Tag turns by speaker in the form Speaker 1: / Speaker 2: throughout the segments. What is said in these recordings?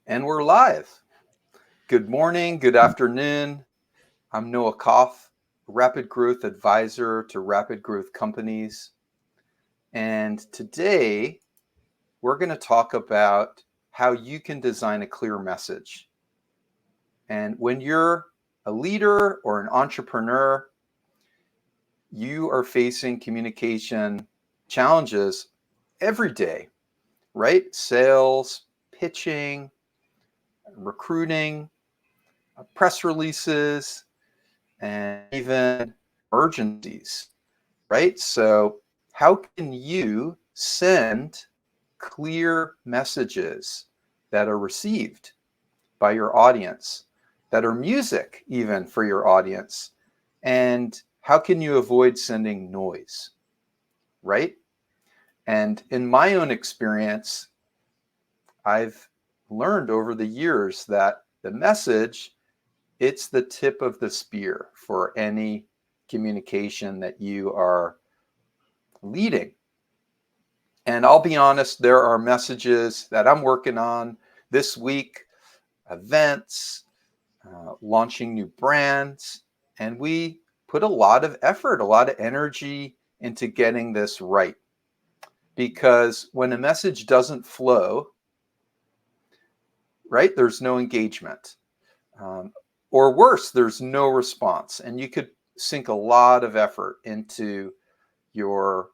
Speaker 1: And we're live. Good morning, good afternoon. I'm Noah Koff, Rapid Growth Advisor to Rapid Growth Companies. And today we're going to talk about how you can design a clear message. And when you're a leader or an entrepreneur, you are facing communication challenges every day, right? Sales, pitching, recruiting, press releases, and even emergencies, right? So, how can you send clear messages that are received by your audience, that are music even for your audience? And how can you avoid sending noise, right? And in my own experience, I've learned over the years that the message, it's the tip of the spear for any communication that you are leading. And I'll be honest, there are messages that I'm working on this week, events, launching new brands, and we put a lot of effort, a lot of energy into getting this right. Because when a message doesn't flow, right, there's no engagement. Um, or worse, there's no response. And you could sink a lot of effort into your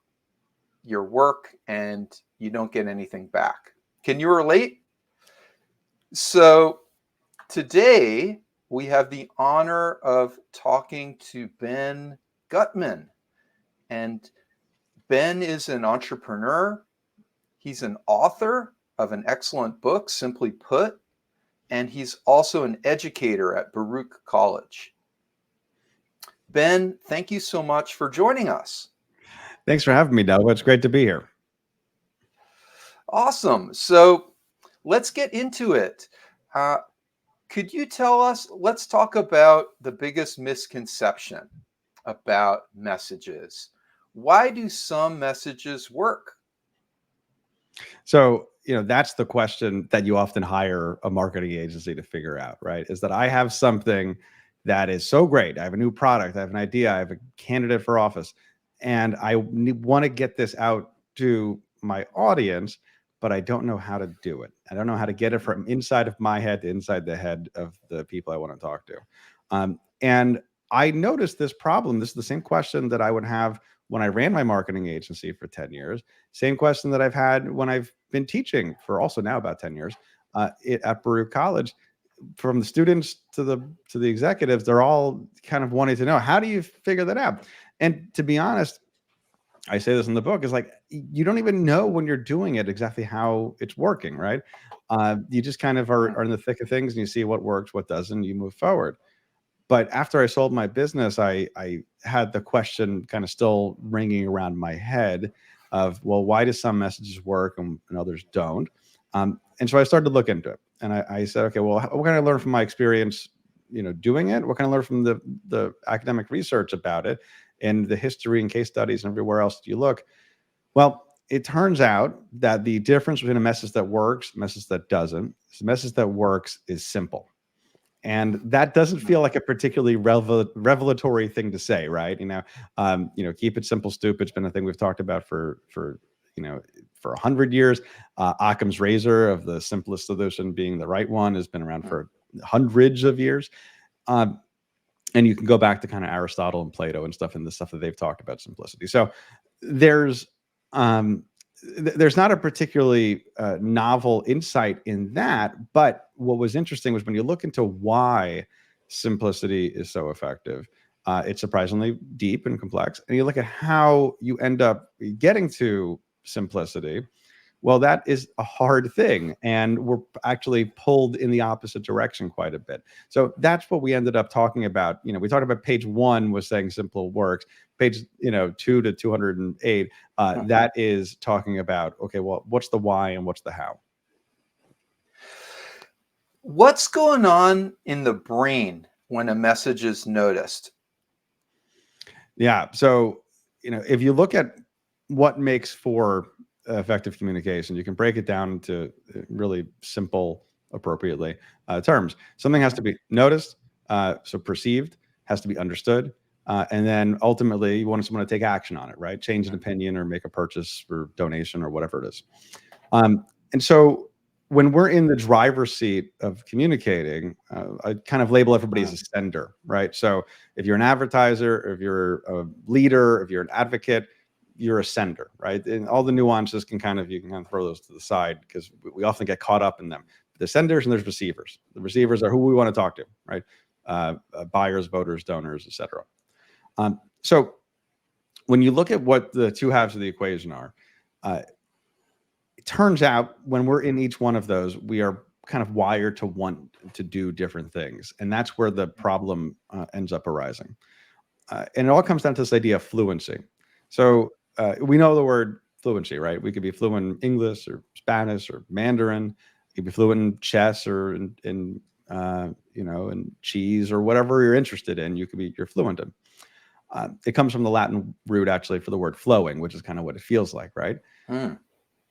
Speaker 1: work and you don't get anything back. Can you relate? So today we have the honor of talking to Ben Guttmann. And Ben is an entrepreneur. He's an author of an excellent book, Simply Put, and he's also an educator at Baruch College. Ben, thank you so much for joining us.
Speaker 2: Thanks for having me, Noah. It's great to be here.
Speaker 1: Awesome. So let's get into it. Uh, could you tell us, let's talk about the biggest misconception about messages. Why do some messages work?
Speaker 2: So, that's the question that you often hire a marketing agency to figure out, right? Is that I have something that is so great. I have a new product, I have an idea, I have a candidate for office, and I want to get this out to my audience, but I don't know how to do it. I don't know how to get it from inside of my head to inside the head of the people I want to talk to. And I noticed this problem. This is the same question that I would have when I ran my marketing agency for 10 years. Same question that I've had when I've been teaching for also now about 10 years at Baruch College. From the students to the executives, they're all kind of wanting to know, how do you figure that out? And to be honest, I say this in the book, is like, you don't even know when you're doing it exactly how it's working, right? You just kind of are in the thick of things and you see what works, what doesn't, you move forward. But after I sold my business, I had the question kind of still ringing around my head of, well, why do some messages work and others don't? And so I started to look into it, and I said, okay, well, what can I learn from my experience, doing it? What can I learn from the academic research about it, and the history and case studies and everywhere else you look? Well, it turns out that the difference between a message that works, a message that doesn't, is a message that works is simple. And that doesn't feel like a particularly revelatory thing to say, right? Keep it simple, stupid. It's been a thing we've talked about for 100 years. Occam's razor of the simplest solution being the right one has been around for hundreds of years. And you can go back to kind of Aristotle and Plato and stuff, and the stuff that they've talked about simplicity. So there's not a particularly novel insight in that. But what was interesting was when you look into why simplicity is so effective, it's surprisingly deep and complex. And you look at how you end up getting to simplicity. Well, that is a hard thing. And we're actually pulled in the opposite direction quite a bit. So that's what we ended up talking about. We talked about page 1 was saying simple works. Page 2 to 208, that is talking about, okay, well, what's the why and what's the how?
Speaker 1: What's going on in the brain when a message is noticed?
Speaker 2: Yeah. So, if you look at what makes for effective communication, you can break it down into really simple appropriately terms. Something has to be noticed, so perceived, has to be understood, and then ultimately you want someone to take action on it, right? Change an opinion or make a purchase or donation or whatever it is. And so when we're in the driver's seat of communicating, I kind of label everybody as a sender, right? So if you're an advertiser, if you're a leader, if you're an advocate, you're a sender, right? And all the nuances you can kind of throw those to the side because we often get caught up in them. There's senders and there's receivers. The receivers are who we want to talk to, right? Buyers, voters, donors, etc. So when you look at what the two halves of the equation are, it turns out when we're in each one of those, we are kind of wired to want to do different things. And that's where the problem ends up arising. And it all comes down to this idea of fluency. So we know the word fluency, right? We could be fluent in English or Spanish or Mandarin. You could be fluent in chess or in cheese or whatever you're interested in. You're fluent in. It comes from the Latin root actually for the word flowing, which is kind of what it feels like, right?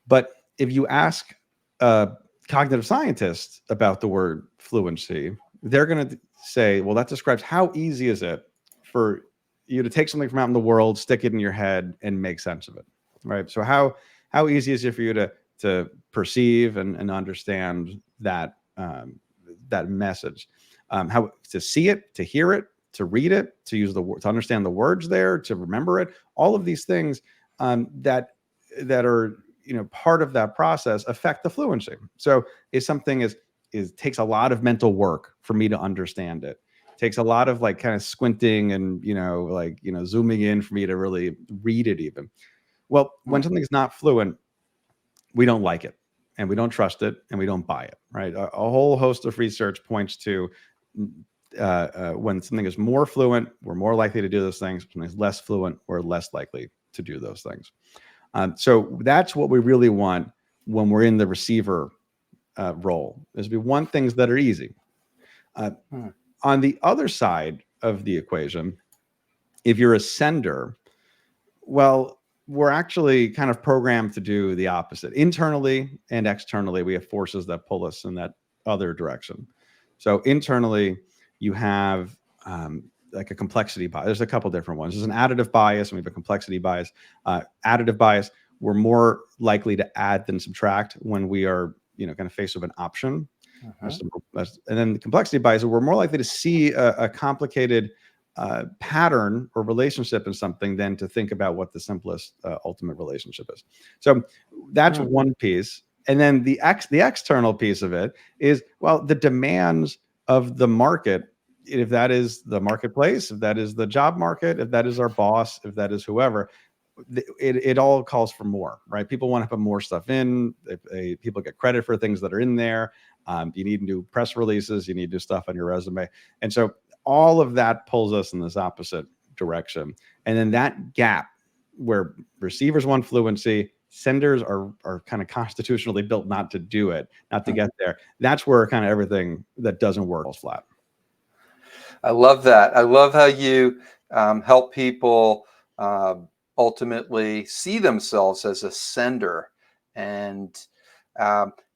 Speaker 2: But if you ask a cognitive scientists about the word fluency, they're going to say, well, that describes how easy is it for you to take something from out in the world, stick it in your head, and make sense of it, right? So how easy is it for you to perceive and understand that that message? How to see it, to hear it, to read it, to understand the words there, to remember it. All of these things that are part of that process affect the fluency. So if something takes a lot of mental work for me to understand it. Takes a lot of kind of squinting and zooming in for me to really read it even. Well, when something's not fluent, we don't like it and we don't trust it and we don't buy it, right? A whole host of research points to when something is more fluent, we're more likely to do those things. When something's less fluent, we're less likely to do those things. So that's what we really want when we're in the receiver role, is we want things that are easy. On the other side of the equation, if you're a sender, well, we're actually kind of programmed to do the opposite. Internally and externally, we have forces that pull us in that other direction. So internally, you have like a complexity bias. There's a couple different ones. There's an additive bias, and we have a complexity bias. Additive bias, we're more likely to add than subtract when we are, kind of faced with an option. And then the complexity bias, we're more likely to see a complicated pattern or relationship in something than to think about what the simplest ultimate relationship is. So that's one piece. And then the external piece of it is, well, the demands of the market, if that is the marketplace, if that is the job market, if that is our boss, if that is whoever, it all calls for more, right? People want to put more stuff in. People get credit for things that are in there. You need new press releases. You need new stuff on your resume. And so all of that pulls us in this opposite direction. And then that gap where receivers want fluency, senders are kind of constitutionally built not to do it, not to get there. That's where kind of everything that doesn't work falls flat.
Speaker 1: I love that. I love how you help people ultimately see themselves as a sender. And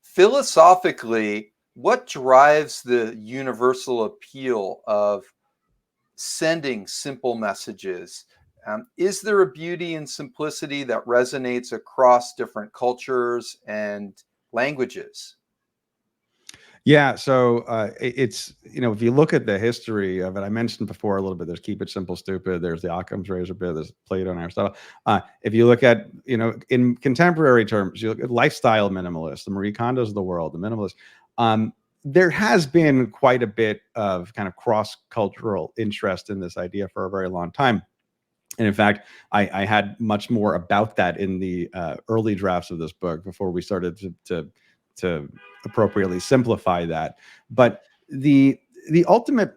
Speaker 1: philosophically, what drives the universal appeal of sending simple messages? Is there a beauty in simplicity that resonates across different cultures and languages?
Speaker 2: Yeah, so it's, if you look at the history of it, I mentioned before a little bit, there's Keep It Simple, Stupid, there's the Occam's Razor bit, there's Plato and Aristotle. If you look at, in contemporary terms, you look at lifestyle minimalists, the Marie Kondos of the world, the minimalists, there has been quite a bit of kind of cross-cultural interest in this idea for a very long time. And in fact, I had much more about that in the early drafts of this book before we started to appropriately simplify that. But the ultimate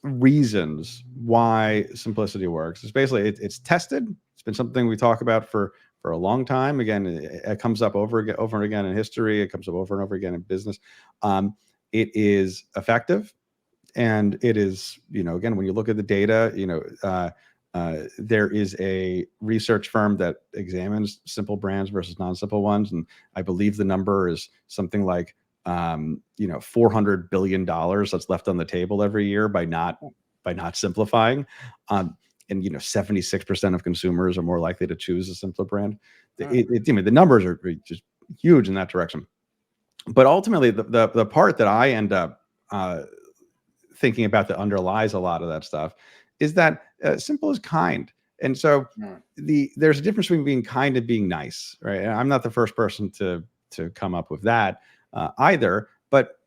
Speaker 2: reasons why simplicity works is basically it's tested. It's been something we talk about for a long time. Again, it comes up over and again in history. It comes up over and over again in business. It is effective, and it is, again, when you look at the data, there is a research firm that examines simple brands versus non-simple ones, and I believe the number is something like $400 billion that's left on the table every year by not simplifying. And 76% of consumers are more likely to choose a simpler brand. The numbers are just huge in that direction. But ultimately, the part that I end up thinking about that underlies a lot of that stuff is that simple is kind. And so there's a difference between being kind and being nice, right? And I'm not the first person to come up with that either, but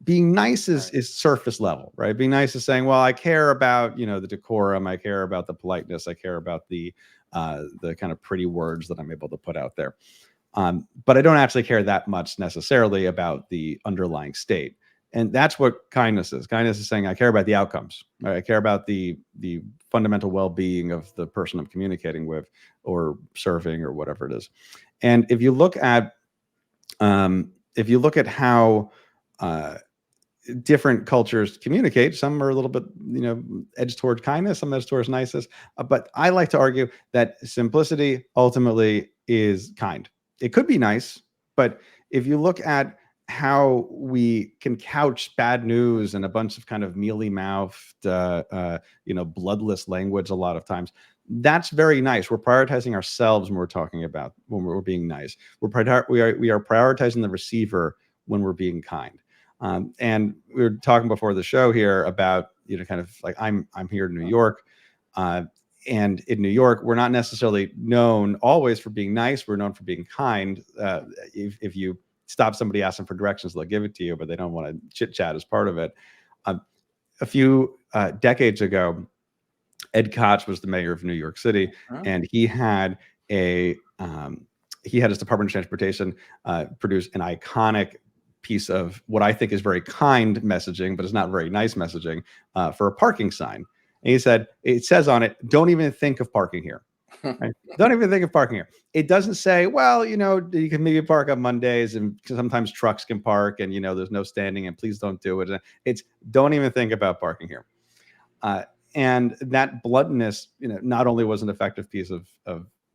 Speaker 2: being nice is surface level, right? Being nice is saying, well, I care about, the decorum, I care about the politeness, I care about the kind of pretty words that I'm able to put out there. But I don't actually care that much necessarily about the underlying state. And that's what kindness is. Kindness is saying, I care about the outcomes. Right? I care about the fundamental well-being of the person I'm communicating with or serving or whatever it is. And if you look at how different cultures communicate, some are a little bit, edged toward kindness, some edged towards niceness. But I like to argue that simplicity ultimately is kind. It could be nice, but if you look at how we can couch bad news and a bunch of kind of mealy-mouthed, bloodless language a lot of times, that's very nice. We're prioritizing ourselves when we're being nice. We are prioritizing the receiver when we're being kind. And we were talking before the show here about, kind of like I'm here in New York. And in New York, we're not necessarily known always for being nice. We're known for being kind. If you stop somebody asking for directions, they'll give it to you, but they don't want to chit chat as part of it. A few decades ago, Ed Koch was the mayor of New York City, and he had his Department of Transportation produce an iconic piece of what I think is very kind messaging, but it's not very nice messaging for a parking sign. And he said, it says on it, don't even think of parking here. Right? Don't even think of parking here. It doesn't say, well, you can maybe park on Mondays and sometimes trucks can park and, there's no standing and please don't do it. It's don't even think about parking here. And that bluntness, not only was an effective piece of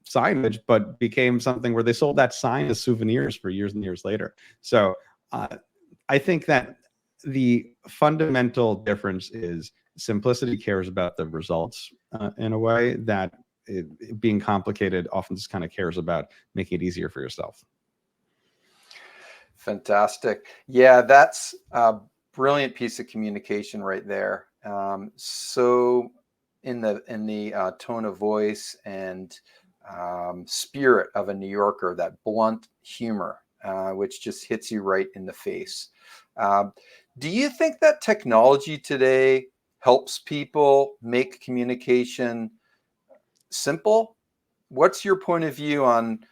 Speaker 2: signage, but became something where they sold that sign as souvenirs for years and years later. So I think that the fundamental difference is simplicity cares about the results in a way that being complicated often just kind of cares about making it easier for yourself.
Speaker 1: Fantastic. Yeah, that's a brilliant piece of communication right there. So in the tone of voice and spirit of a New Yorker, that blunt humor, which just hits you right in the face. Do you think that technology today helps people make communication simple? What's your point of view on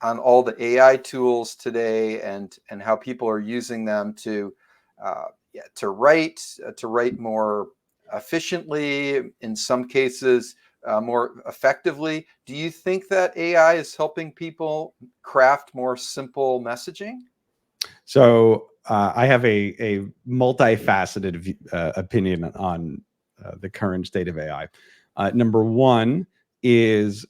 Speaker 1: all the AI tools today and how people are using them to write more efficiently, in some cases more effectively? Do you think that AI is helping people craft more simple messaging?
Speaker 2: So I have a multifaceted opinion on the current state of AI. Number one is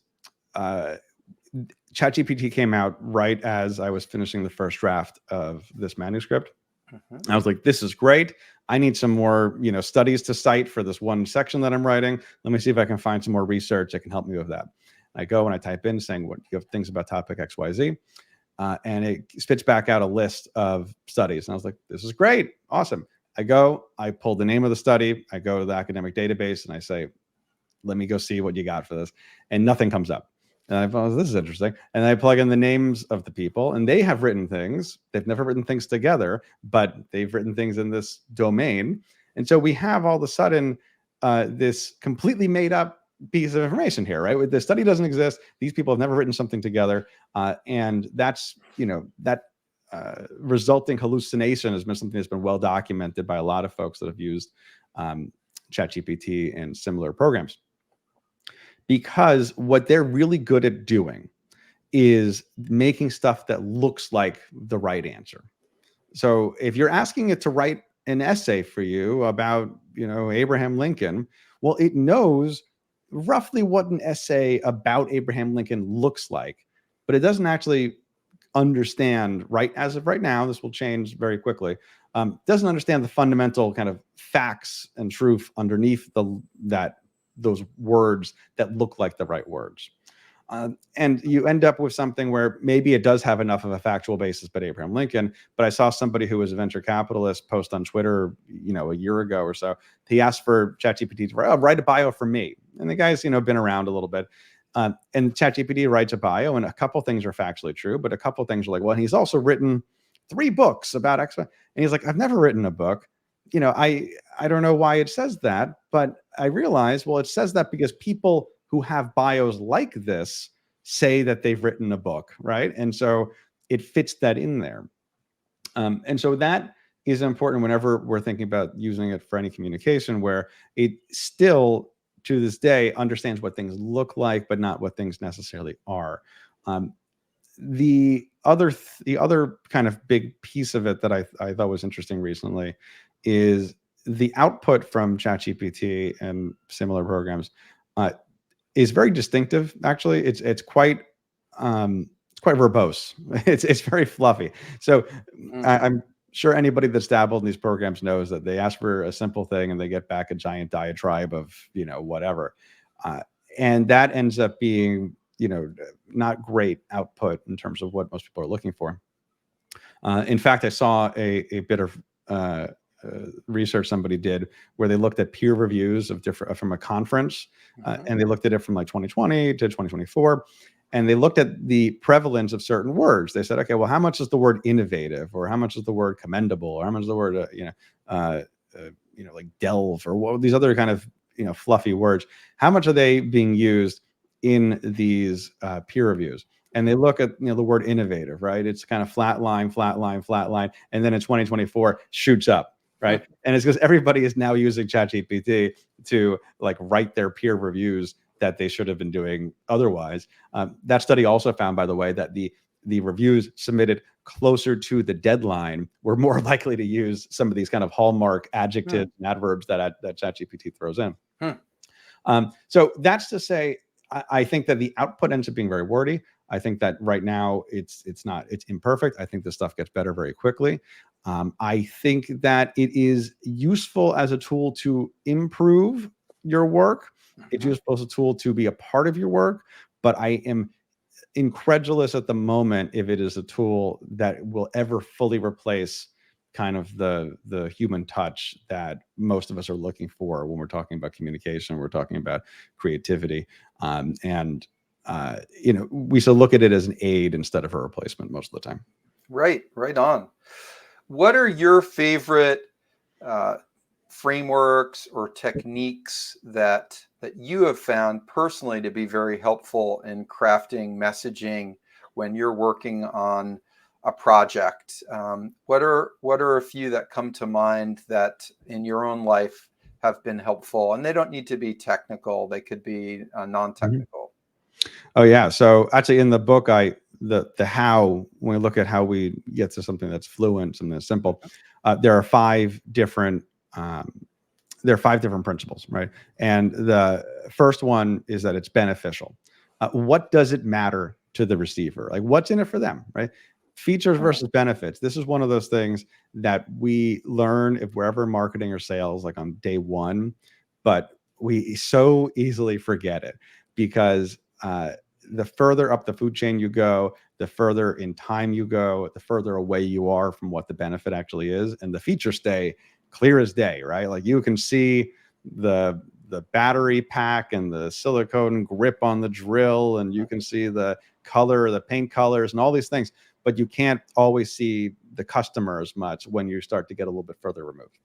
Speaker 2: ChatGPT came out right as I was finishing the first draft of this manuscript. I was like, this is great. I need some more, studies to cite for this one section that I'm writing. Let me see if I can find some more research that can help me with that. I go and I type in saying what you have things about topic XYZ. And it spits back out a list of studies. And I was like, this is great. Awesome. I pull the name of the study. I go to the academic database and I say, let me go see what you got for this. And nothing comes up. And I thought, this is interesting. And I plug in the names of the people and they have written things. They've never written things together, but they've written things in this domain. And so we have all of a sudden this completely made up piece of information here, right? The study doesn't exist. These people have never written something together. And that's, that resulting hallucination has been something that's been well documented by a lot of folks that have used ChatGPT and similar programs. Because what they're really good at doing is making stuff that looks like the right answer. So if you're asking it to write an essay for you about, Abraham Lincoln, well, it knows roughly what an essay about Abraham Lincoln looks like, but it doesn't actually understand, right as of right now, this will change very quickly, doesn't understand the fundamental kind of facts and truth underneath those words that look like the right words. And you end up with something where maybe it does have enough of a factual basis, but Abraham Lincoln. But I saw somebody who was a venture capitalist post on Twitter, a year ago or so. He asked for ChatGPT to write a bio for me, and the guy's been around a little bit. And ChatGPT writes a bio, and a couple things are factually true, but a couple things are like, well, he's also written 3 books about X. And he's like, I've never written a book. I don't know why it says that, but I realized, well, it says that because people who have bios like this say that they've written a book, right? And so it fits that in there. And so that is important whenever we're thinking about using it for any communication, where it still, to this day, understands what things look like, but not what things necessarily are. The other kind of big piece of it that I thought was interesting recently is the output from ChatGPT and similar programs is very distinctive. Actually, it's quite verbose. It's very fluffy. So I'm sure anybody that's dabbled in these programs knows that they ask for a simple thing and they get back a giant diatribe of whatever, and that ends up being not great output in terms of what most people are looking for. In fact, I saw a bit of research somebody did where they looked at peer reviews of different from a conference, and they looked at it from like 2020 to 2024, and they looked at the prevalence of certain words. They said, okay, well, how much is the word innovative, or how much is the word commendable, or how much is the word like delve, or what these other kind of fluffy words? How much are they being used in these peer reviews? And they look at the word innovative, right? It's kind of flat line, and then in 2024 shoots up. Right. And it's because everybody is now using ChatGPT to like write their peer reviews that they should have been doing otherwise. That study also found, by the way, that the reviews submitted closer to the deadline were more likely to use some of these kind of hallmark adjectives and adverbs that ChatGPT throws in. So that's to say, I think that the output ends up being very wordy. I think that right now it's imperfect. I think this stuff gets better very quickly. I think that it is useful as a tool to improve your work. It's useful as a tool to be a part of your work, but I am incredulous at the moment if it is a tool that will ever fully replace kind of the human touch that most of us are looking for when we're talking about communication, we're talking about creativity. We should look at it as an aid instead of a replacement most of the time.
Speaker 1: Right on. What are your favorite frameworks or techniques that you have found personally to be very helpful in crafting messaging when you're working on a project? What are a few that come to mind that in your own life have been helpful? And they don't need to be technical; they could be non-technical.
Speaker 2: Oh yeah. So actually, in the book, the how, when we look at how we get to something that's fluent, something that's simple, there are 5 different principles, right? And the first one is that it's beneficial. What does it matter to the receiver? Like, what's in it for them, right? Features versus benefits. This is one of those things that we learn if we're ever marketing or sales, like on day one, but we so easily forget it because the further up the food chain you go, the further in time you go, the further away you are from what the benefit actually is, and the features stay clear as day, right? Like you can see the battery pack and the silicone grip on the drill, and you can see the color, the paint colors, and all these things, but you can't always see the customer as much when you start to get a little bit further removed.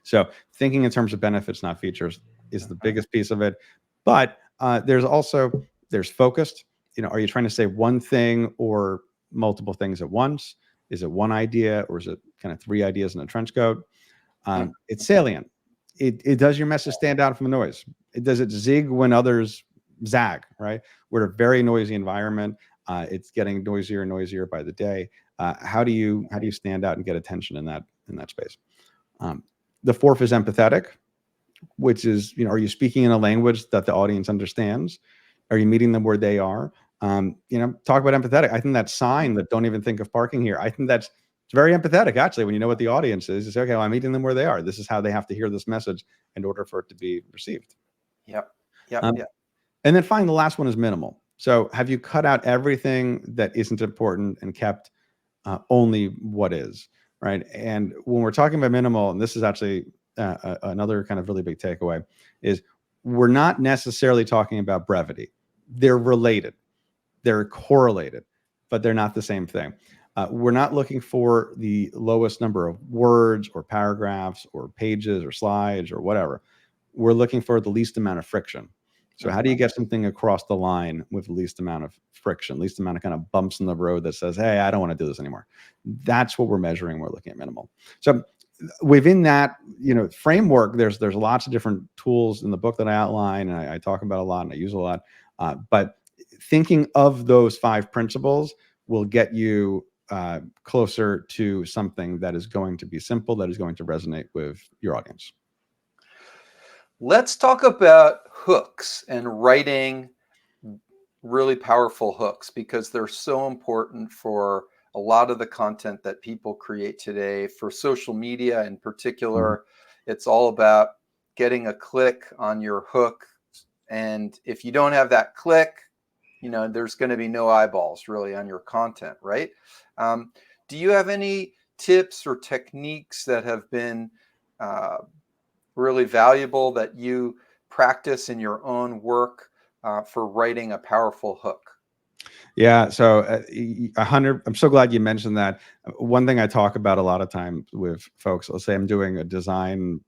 Speaker 2: So thinking in terms of benefits, not features, is the biggest piece of it. But there's focused. Are you trying to say one thing or multiple things at once? Is it one idea, or is it kind of 3 ideas in a trench coat? It's salient. It does your message stand out from the noise. Does it zig when others zag, right? We're a very noisy environment. It's getting noisier and noisier by the day. How do you stand out and get attention in that space? The 4th is empathetic, which is, are you speaking in a language that the audience understands? Are you meeting them where they are? Talk about empathetic. I think that sign that don't even think of parking here, I think it's very empathetic, actually, when you know what the audience is. You say, okay, well, I'm meeting them where they are. This is how they have to hear this message in order for it to be received.
Speaker 1: Yep. Yep. Yep.
Speaker 2: And then finally, the last one is minimal. So have you cut out everything that isn't important and kept only what is, right? And when we're talking about minimal, and this is actually another kind of really big takeaway, is we're not necessarily talking about brevity. They're related. They're correlated, but they're not the same thing. We're not looking for the lowest number of words or paragraphs or pages or slides or whatever. We're looking for the least amount of friction. So how do you get something across the line with the least amount of friction, least amount of kind of bumps in the road that says, hey, I don't want to do this anymore? That's what we're measuring. We're looking at minimal. So within that, framework, there's lots of different tools in the book that I outline, and I talk about a lot and I use a lot. But thinking of those 5 principles will get you closer to something that is going to be simple, that is going to resonate with your audience.
Speaker 1: Let's talk about hooks and writing really powerful hooks, because they're so important for a lot of the content that people create today. For social media in particular, it's all about getting a click on your hook. And if you don't have that click, there's going to be no eyeballs really on your content, right? Do you have any tips or techniques that have been really valuable that you practice in your own work for writing a powerful hook?
Speaker 2: Yeah, so 100. I'm so glad you mentioned that. One thing I talk about a lot of time with folks, let's say I'm doing a design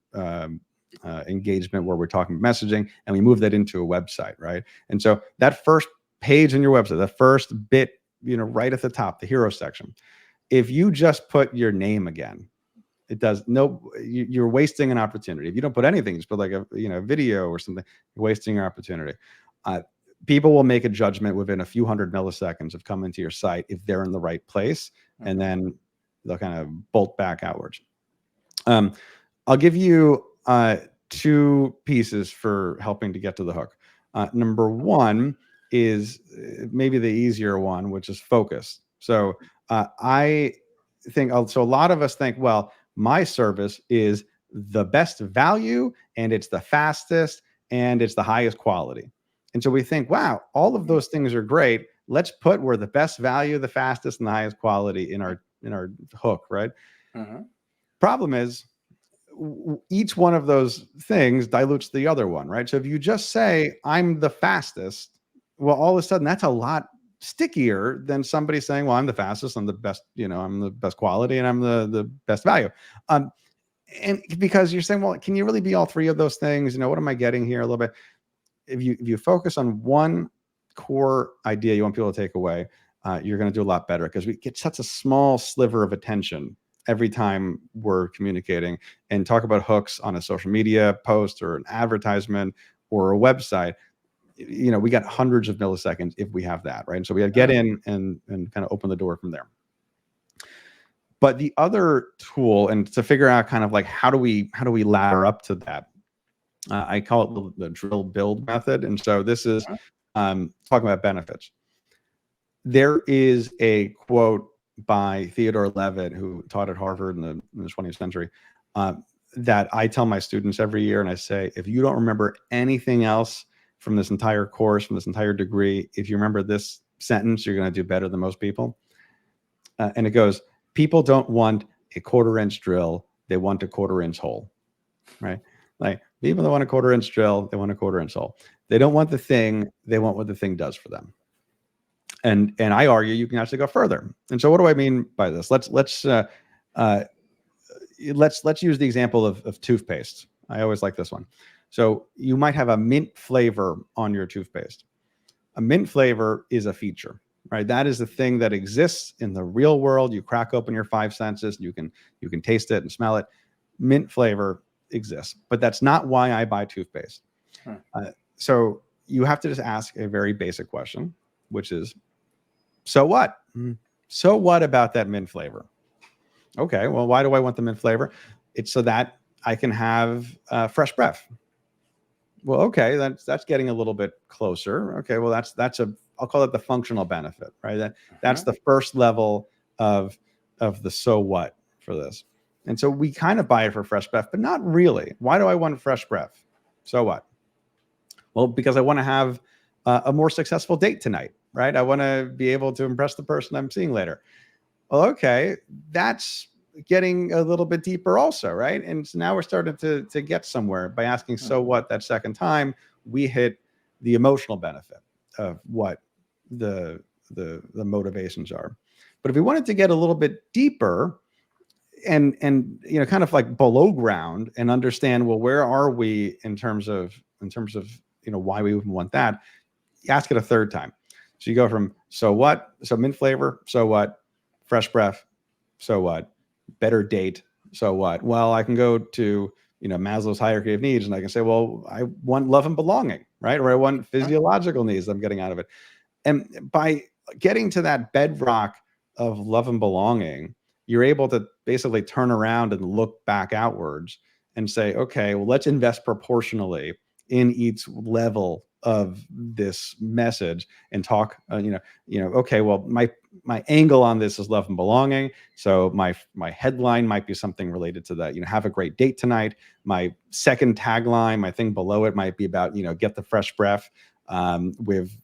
Speaker 2: engagement where we're talking messaging, and we move that into a website, right? And so that first page in your website, the first bit, right at the top, the hero section, if you just put your name again, you're wasting an opportunity. If you don't put anything, just put like a video or something, you're wasting your opportunity. People will make a judgment within a few hundred milliseconds of coming to your site if they're in the right place, and then they'll kind of bolt back outwards. I'll give you 2 pieces for helping to get to the hook. Number 1 is maybe the easier one, which is focus. So I think, so a lot of us think, well, my service is the best value and it's the fastest and it's the highest quality. And so we think, wow, all of those things are great. Let's put we're the best value, the fastest, and the highest quality in our hook, right? Problem is, each one of those things dilutes the other one, right? So if you just say I'm the fastest, well, all of a sudden that's a lot stickier than somebody saying, well, I'm the fastest, I'm the best, I'm the best quality, and I'm the best value. And because you're saying, well, can you really be all 3 of those things? What am I getting here a little bit? If you focus on one core idea you want people to take away, you're going to do a lot better, because we get such a small sliver of attention every time we're communicating. And talk about hooks on a social media post or an advertisement or a website. We got hundreds of milliseconds if we have that, right? And so we got to get in and kind of open the door from there. But the other tool, and to figure out kind of like how do we ladder up to that, I call it the drill build method. And so this is talking about benefits. There is a quote by Theodore Levitt, who taught at Harvard in the 20th century, that I tell my students every year. And I say, if you don't remember anything else from this entire course, from this entire degree, if you remember this sentence, you're going to do better than most people. And it goes, people don't want a 1/4-inch drill. They want a 1/4-inch hole, right? Like, people that want a 1/4-inch drill, they want a 1/4-inch hole. They don't want the thing. They want what the thing does for them. And I argue you can actually go further. And so what do I mean by this? Let's use the example of toothpaste. I always like this one. So you might have a mint flavor on your toothpaste. A mint flavor is a feature, right? That is the thing that exists in the real world. You crack open your 5 senses, you can taste it and smell it. Mint flavor exists, but that's not why I buy toothpaste. So you have to just ask a very basic question, which is, so what? So what about that mint flavor? Okay, well, why do I want the mint flavor? It's so that I can have fresh breath. Well, okay, that's getting a little bit closer. Okay, well, that's a I'll call it the functional benefit, right? That's
Speaker 1: Mhm.
Speaker 2: the first level of the so what for this. And so we kind of buy it for fresh breath, but not really. Why do I want fresh breath? So what? Well, because I want to have a more successful date tonight, right? I want to be able to impress the person I'm seeing later. Well, okay, that's getting a little bit deeper also, right? And so now we're starting to get somewhere by asking, so what, that second time, we hit the emotional benefit of what the the motivations are. But if we wanted to get a little bit deeper and kind of like below ground and understand, well, where are we in terms of why we even want that, you ask it a third time. So you go from so what, so mint flavor, so what, fresh breath, so what, better date, so what. Well, I can go to Maslow's hierarchy of needs, and I can say, well, I want love and belonging, right? Or I want physiological needs I'm getting out of it. And by getting to that bedrock of love and belonging, you're able to basically turn around and look back outwards and say, okay, well, let's invest proportionally in each level of this message and talk, okay, well, my angle on this is love and belonging. So my headline might be something related to that, have a great date tonight. My second tagline, my thing below it might be about, get the fresh breath with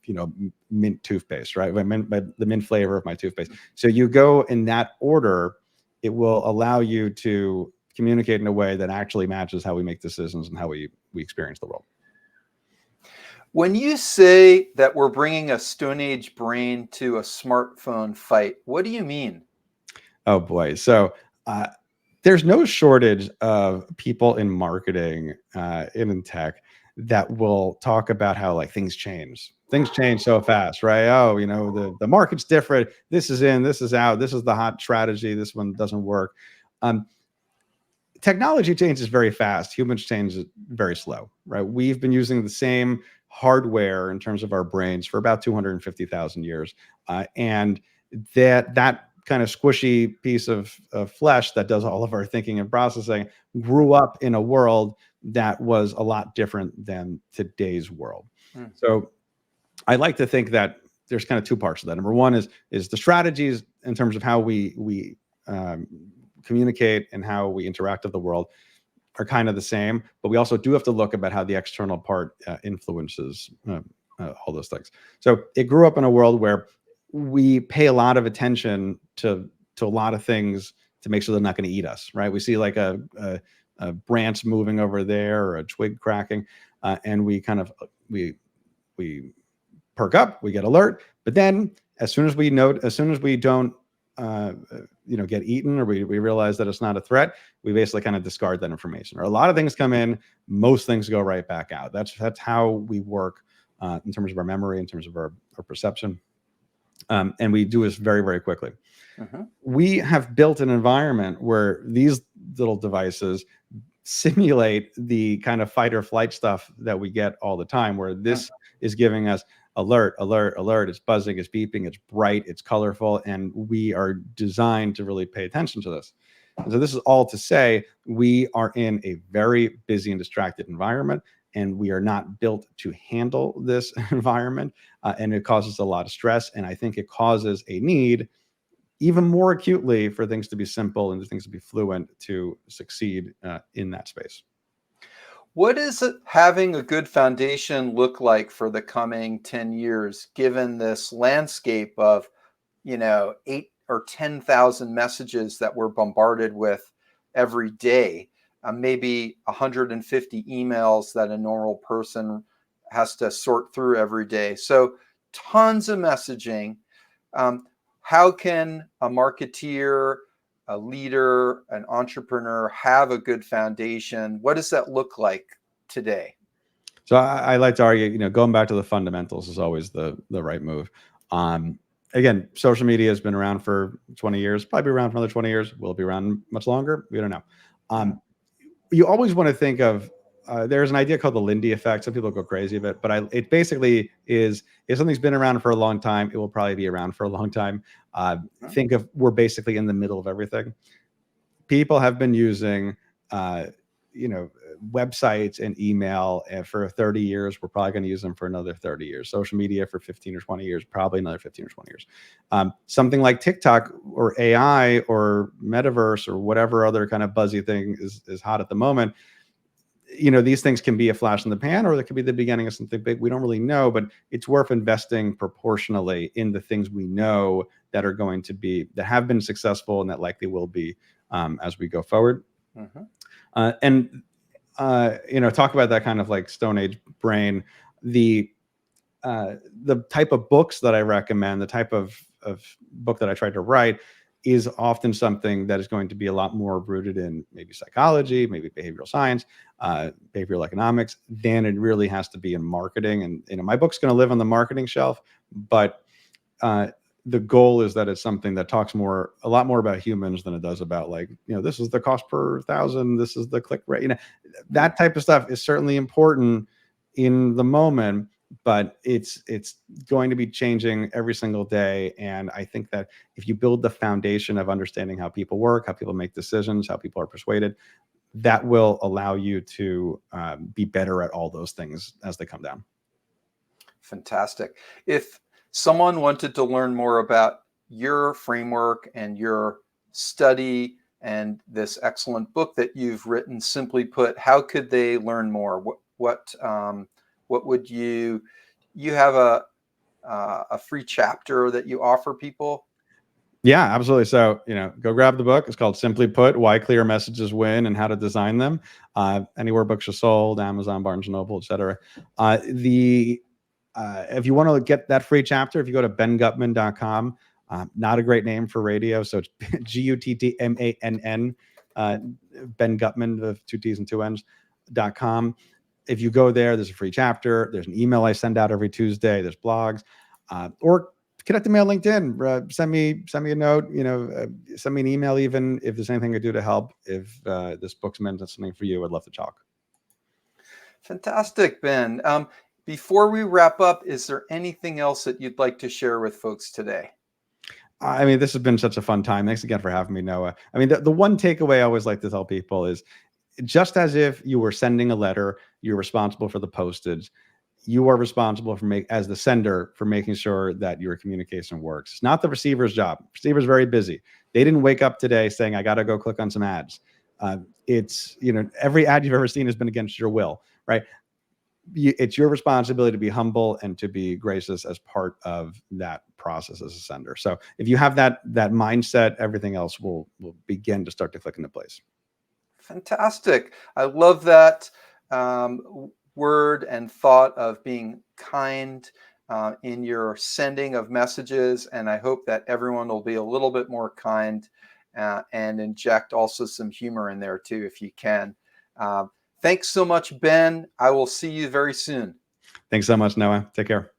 Speaker 2: mint toothpaste, right? The mint flavor of my toothpaste. So you go in that order. It will allow you to communicate in a way that actually matches how we make decisions and how we experience the world.
Speaker 1: When you say that we're bringing a Stone Age brain to a smartphone fight, what do you mean?
Speaker 2: Oh boy. So there's no shortage of people in marketing in tech that will talk about how like things change so fast, right? Oh, the market's different. This is in, this is out. This is the hot strategy. This one doesn't work. Technology changes very fast. Humans change very slow, right? We've been using the same hardware in terms of our brains for about 250,000 years. And that kind of squishy piece of flesh that does all of our thinking and processing grew up in a world that was a lot different than today's world. So I like to think that there's kind of two parts of that. Number one is the strategies in terms of how we communicate and how we interact with the world are kind of the same, but we also do have to look about how the external part influences all those things. So it grew up in a world where we pay a lot of attention to a lot of things to make sure they're not going to eat us, right? We see like a branch moving over there or a twig cracking, and we kind of we perk up, we get alert, but then as soon as we don't get eaten, or we realize that it's not a threat, we basically kind of discard that information. Or a lot of things come in, most things go right back out. That's how we work in terms of our memory, in terms of our perception, and we do this very, very quickly. We have built an environment where these little devices simulate the kind of fight or flight stuff that we get all the time, where this is giving us alert, alert, alert. It's buzzing, it's beeping, it's bright, it's colorful, and we are designed to really pay attention to this. And so this is all to say we are in a very busy and distracted environment, and we are not built to handle this environment, and it causes a lot of stress. And I think it causes a need even more acutely for things to be simple and things to be fluent to succeed in that space.
Speaker 1: What does having a good foundation look like for the coming 10 years, given this landscape of, 8 or 10,000 messages that we're bombarded with every day? Maybe 150 emails that a normal person has to sort through every day. So tons of messaging. How can a marketeer, a leader, an entrepreneur have a good foundation? What does that look like today?
Speaker 2: So I like to argue, going back to the fundamentals is always the right move. Again, social media has been around for 20 years, probably around for another 20 years. Will it be around much longer? We don't know. You always want to think of, there's an idea called the Lindy effect. Some people go crazy of it, but it basically is, if something's been around for a long time, it will probably be around for a long time. Think of, we're basically in the middle of everything. People have been using websites and email for 30 years. We're probably going to use them for another 30 years. Social media for 15 or 20 years, probably another 15 or 20 years. Something like TikTok or AI or metaverse or whatever other kind of buzzy thing is hot at the moment. These things can be a flash in the pan, or they could be the beginning of something big. We don't really know, but it's worth investing proportionally in the things we know that are going to be, that have been successful and that likely will be as we go forward. And talk about that kind of like Stone Age brain. The type of books that I recommend, the type of book that I tried to write, is often something that is going to be a lot more rooted in maybe psychology, maybe behavioral science, behavioral economics, than it really has to be in marketing. And my book's going to live on the marketing shelf, but the goal is that it's something that talks a lot more about humans than it does about like, this is the cost per thousand, this is the click rate. That type of stuff is certainly important in the moment, but it's going to be changing every single day. And I think that if you build the foundation of understanding how people work, how people make decisions, how people are persuaded, that will allow you to be better at all those things as they come down.
Speaker 1: Fantastic. If someone wanted to learn more about your framework and your study and this excellent book that you've written, Simply Put, how could they learn more? What would you have a free chapter that you offer people?
Speaker 2: Yeah, absolutely. So, go grab the book. It's called Simply Put, Why Clear Messages Win and How to Design Them. Anywhere books are sold, Amazon, Barnes & Noble, etc. If you want to get that free chapter, if you go to benguttmann.com, not a great name for radio. So it's Guttmann, Ben Guttmann, with 2 T's and 2 N's.com. If you go there, there's a free chapter. There's an email I send out every Tuesday. There's blogs, or connect to me on LinkedIn. Send me a note. Send me an email. Even if there's anything I do to help. If this book's meant something for you, I'd love to talk.
Speaker 1: Fantastic, Ben. Before we wrap up, is there anything else that you'd like to share with folks today?
Speaker 2: I mean, this has been such a fun time. Thanks again for having me, Noah. I mean, the one takeaway I always like to tell people is, just as if you were sending a letter, you're responsible for the postage. You are responsible as the sender for making sure that your communication works. It's not the receiver's job. The receiver's very busy. They didn't wake up today saying, I got to go click on some ads. It's, every ad you've ever seen has been against your will, right? It's your responsibility to be humble and to be gracious as part of that process as a sender. So if you have that mindset, everything else will begin to start to click into place.
Speaker 1: Fantastic. I love that word and thought of being kind in your sending of messages. And I hope that everyone will be a little bit more kind and inject also some humor in there too, if you can. Thanks so much, Ben. I will see you very soon.
Speaker 2: Thanks so much, Noah. Take care.